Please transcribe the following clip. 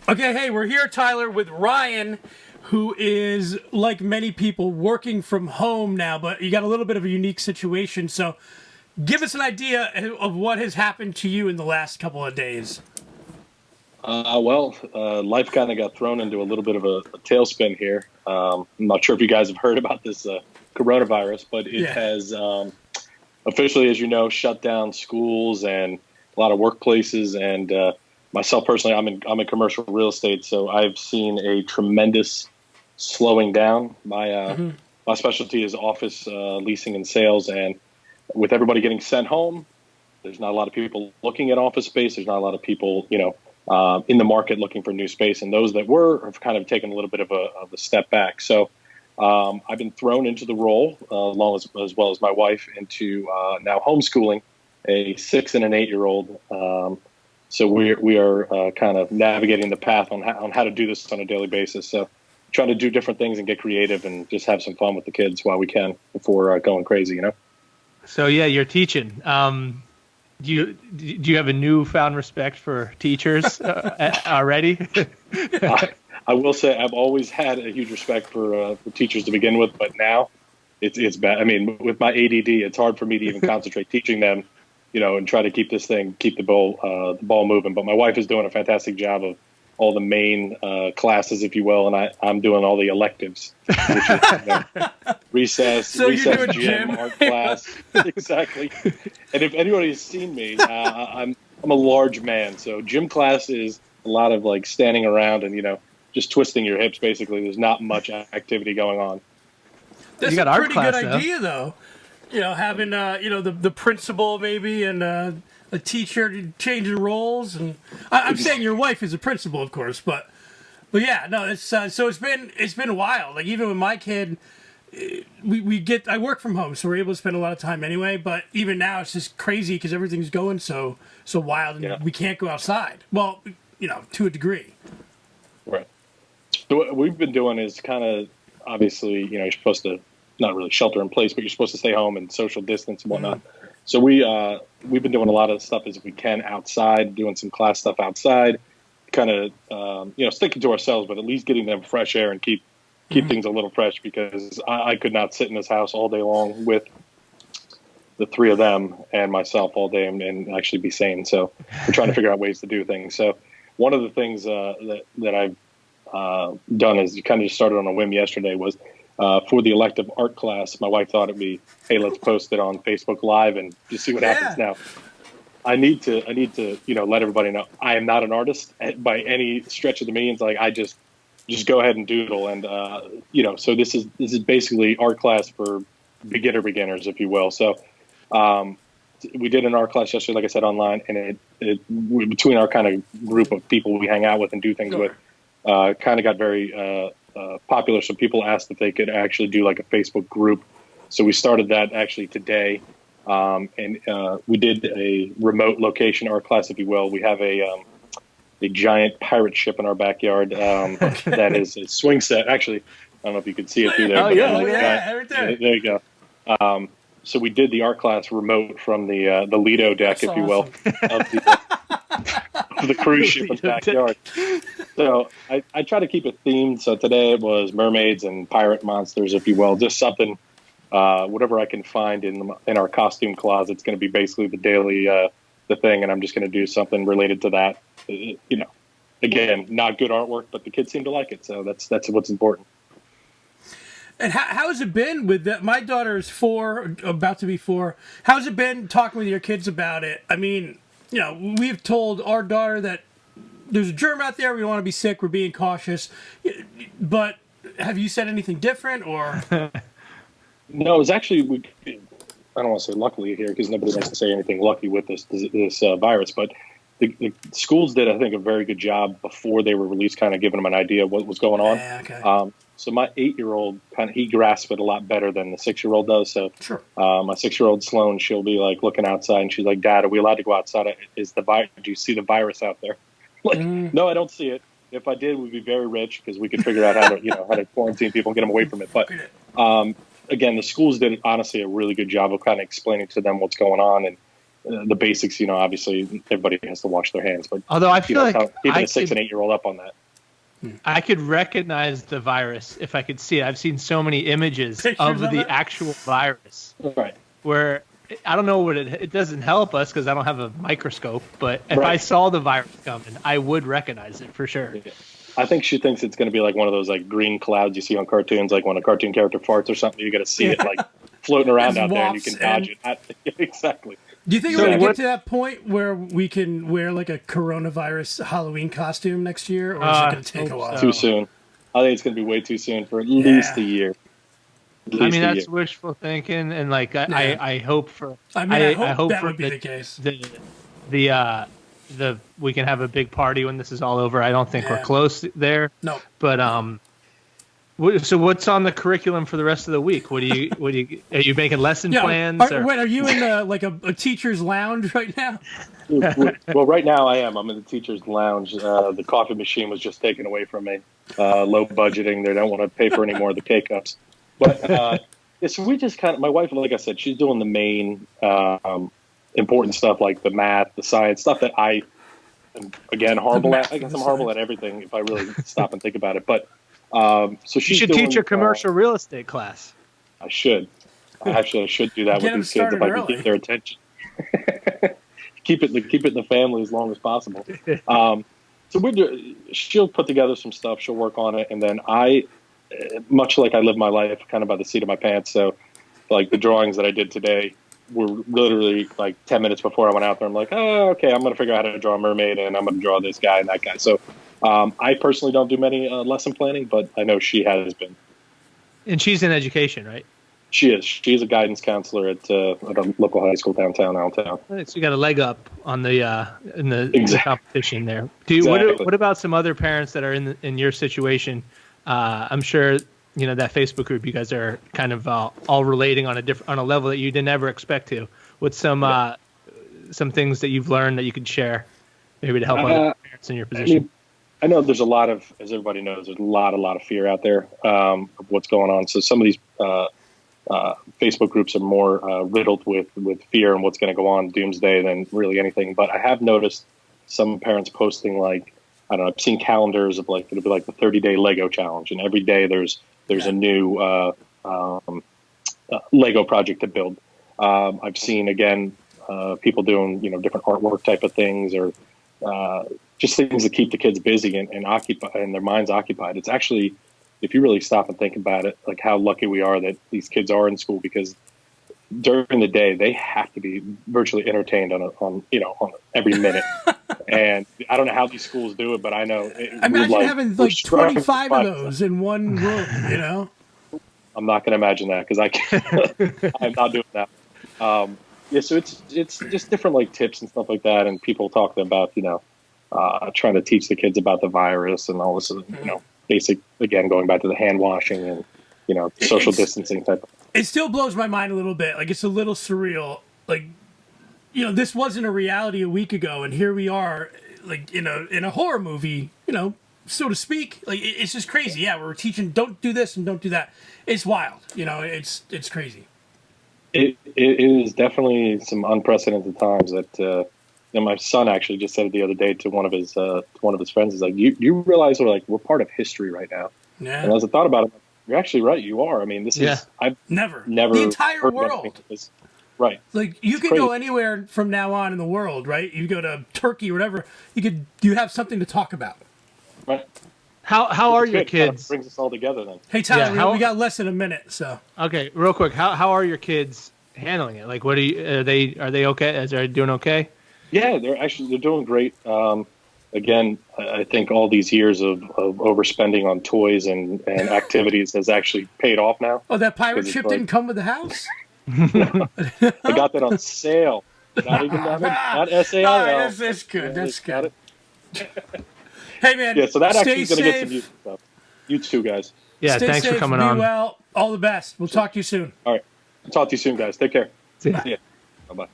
Okay, hey, we're here, Tyler, with Ryan, who is, like many people, working from home now, but you got a little bit of a unique situation. So give us an idea of what has happened to you in the last couple of days. Life kind of got thrown into a little bit of a tailspin here. I'm not sure if you guys have heard about this coronavirus, but it Yeah. has officially, as you know, shut down schools and a lot of workplaces. And myself personally, I'm in commercial real estate, so I've seen a tremendous slowing down. My specialty is office leasing and sales, and with everybody getting sent home, there's not a lot of people looking at office space. There's not a lot of people, in the market looking for new space, and those that were have kind of taken a little bit of a step back. So I've been thrown into the role, as well as my wife, into now homeschooling a 6 and an 8-year-old. So we are kind of navigating the path on how to do this on a daily basis. So trying to do different things and get creative and just have some fun with the kids while we can before going crazy, So yeah, you're teaching. Do you have a newfound respect for teachers already? I will say I've always had a huge respect for teachers to begin with, but now it's bad. I mean, with my ADD, it's hard for me to even concentrate teaching them, and try to keep the ball moving. But my wife is doing a fantastic job of all the main classes, if you will, and I'm doing all the electives, which is, recess, So recess, you're doing gym, gym? art class, exactly. And if anybody has seen me, I'm a large man, so gym class is a lot of like standing around and just twisting your hips. Basically, there's not much activity going on. That's You got a art pretty class, good idea, though. Having the principal maybe and a teacher changing roles, and I'm saying your wife is a principal, of course, but yeah, no, it's so it's been wild. Like even with my kid, I work from home, so we're able to spend a lot of time anyway. But even now, it's just crazy because everything's going so wild, and we can't go outside. Well, to a degree. Right. So what we've been doing is kind of obviously, you're supposed to not really shelter in place, but you're supposed to stay home and social distance and whatnot. So we've been doing a lot of stuff as we can outside, doing some class stuff outside, kind of sticking to ourselves, but at least getting them fresh air and keep things a little fresh, because I could not sit in this house all day long with the three of them and myself all day and actually be sane. So we're trying to figure out ways to do things. So one of the things that I've done is kind of just started on a whim yesterday was for the elective art class. My wife thought it'd be, hey, let's post it on Facebook Live and just see what happens. Now, I need to let everybody know I am not an artist by any stretch of the means. Like I just go ahead and doodle, and so this is basically art class for beginners, if you will. So we did an art class yesterday, like I said, online, and it between our kind of group of people we hang out with and do things with, kind of got very popular. So people asked if they could actually do like a Facebook group. So we started that actually today, and we did a remote location art class, if you will. We have a giant pirate ship in our backyard that is a swing set. Actually, I don't know if you can see it through there. Oh, yeah, right there. There you go. So we did the art class remote from the Lido deck, That's if you will, of the cruise ship in the backyard. So I try to keep it themed. So today it was mermaids and pirate monsters, if you will, just something, whatever I can find in our costume closet. It's going to be basically the daily the thing, and I'm just going to do something related to that. Again, not good artwork, but the kids seem to like it, so that's what's important. And how has it been with that? My daughter is 4, about to be 4. How's it been talking with your kids about it? I mean, we've told our daughter that there's a germ out there. We don't want to be sick. We're being cautious. But have you said anything different, or? No, it was actually, I don't want to say luckily here because nobody wants to say anything lucky with this virus, but the schools did, I think, a very good job before they were released, kind of giving them an idea of what was going on. Yeah, okay. So my 8-year-old he grasped it a lot better than the 6-year-old does. So Sure. My 6-year-old Sloan, she'll be like looking outside and she's like, "Dad, are we allowed to go outside? Do you see the virus out there?" Like, no, I don't see it. If I did, we'd be very rich because we could figure out how to quarantine people and get them away from it. But again, the schools did honestly a really good job of kind of explaining to them what's going on, and the basics. Obviously everybody has to wash their hands, but although I feel like keeping a 6 and 8 year old up on that. I could recognize the virus if I could see it. I've seen so many images of the actual virus. Right. Where I don't know what it doesn't help us because I don't have a microscope, but if I saw the virus coming, I would recognize it for sure. Yeah. I think she thinks it's going to be like one of those like green clouds you see on cartoons, like when a cartoon character farts or something, you got to see it like floating around out there and you can dodge it. Exactly. Do you think we're going to get to that point where we can wear like a coronavirus Halloween costume next year, or is it going to take a while? Too soon. I think it's going to be way too soon for at least a year. I mean, that's wishful thinking, and like I hope for. I hope that would be the case. We can have a big party when this is all over. I don't think we're close there. No. But so what's on the curriculum for the rest of the week? Are you making lesson plans? Wait, are you in like a teacher's lounge right now? Well, right now I am. I'm in the teacher's lounge. The coffee machine was just taken away from me. Low budgeting. They don't want to pay for any more of the K-Cups. But so we just kind of, my wife, like I said, she's doing the main important stuff like the math, the science, stuff that I am, again, horrible at. I guess I'm horrible at everything if I really stop and think about it. But so she should teach a commercial real estate class. I should. I should do that with these kids if I can get their attention. keep it in the family as long as possible. So she'll put together some stuff. She'll work on it, and then much like I live my life kind of by the seat of my pants. So like the drawings that I did today were literally like 10 minutes before I went out there. I'm like, oh, okay, I'm going to figure out how to draw a mermaid, and I'm going to draw this guy and that guy. So I personally don't do many lesson planning, but I know she has been. And she's in education, right? She is. She's a guidance counselor at a local high school downtown Allentown. So you got a leg up on the in the competition there. What about some other parents that are in your situation? I'm sure that Facebook group you guys are kind of all relating on a level that you didn't ever expect to. What's some things that you've learned that you could share, maybe to help other parents in your position? I know there's a lot of, as everybody knows, there's a lot of fear out there of what's going on. So some of these Facebook groups are more riddled with fear and what's going to go on doomsday than really anything. But I have noticed some parents posting like, I don't know, I've seen calendars of like, it'll be like the 30-day Lego challenge. And every day there's a new Lego project to build. I've seen, again, people doing, different artwork type of things or just things that keep the kids busy and occupy and their minds occupied. It's actually, if you really stop and think about it, like how lucky we are that these kids are in school, because during the day they have to be virtually entertained on every minute. And I don't know how these schools do it, but I know. Imagine having like 25 of those in one room. I'm not going to imagine that because I can't. I'm not doing that. So it's just different like tips and stuff like that, and people talking about trying to teach the kids about the virus and all this, basic, again, going back to the hand washing and social distancing type of. It still blows my mind a little bit. Like, it's a little surreal. Like, this wasn't a reality a week ago, and here we are, like, in a horror movie, so to speak. Like, it's just crazy. Yeah, we're teaching, don't do this and don't do that. It's wild. It's crazy. It is definitely some unprecedented times that, my son actually just said it the other day to one of his friends. He's like, you realize we're part of history right now. Yeah. And as I thought about it, you're actually right. You are. I mean, this is, I've never the entire world. Right. Like, you could go anywhere from now on in the world, right? You go to Turkey or whatever. You have something to talk about. Right. How are your kids? Kind of brings us all together then. Hey, Tyler, we got less than a minute, so. Okay, real quick. How are your kids handling it? Like, what are they okay? Are they doing okay? Yeah, they're doing great. Again, I think all these years of overspending on toys and activities has actually paid off now. Oh, that pirate ship didn't come with the house? I got that on sale. Not even not SAIL. No, that's good. That's good. Hey, man. Yeah, so that actually is going to get some YouTube stuff. You too, guys. Yeah, stay thanks safe, for coming on. Be well. All the best. We'll talk to you soon. All right. Talk to you soon, guys. Take care. See ya. Bye-bye.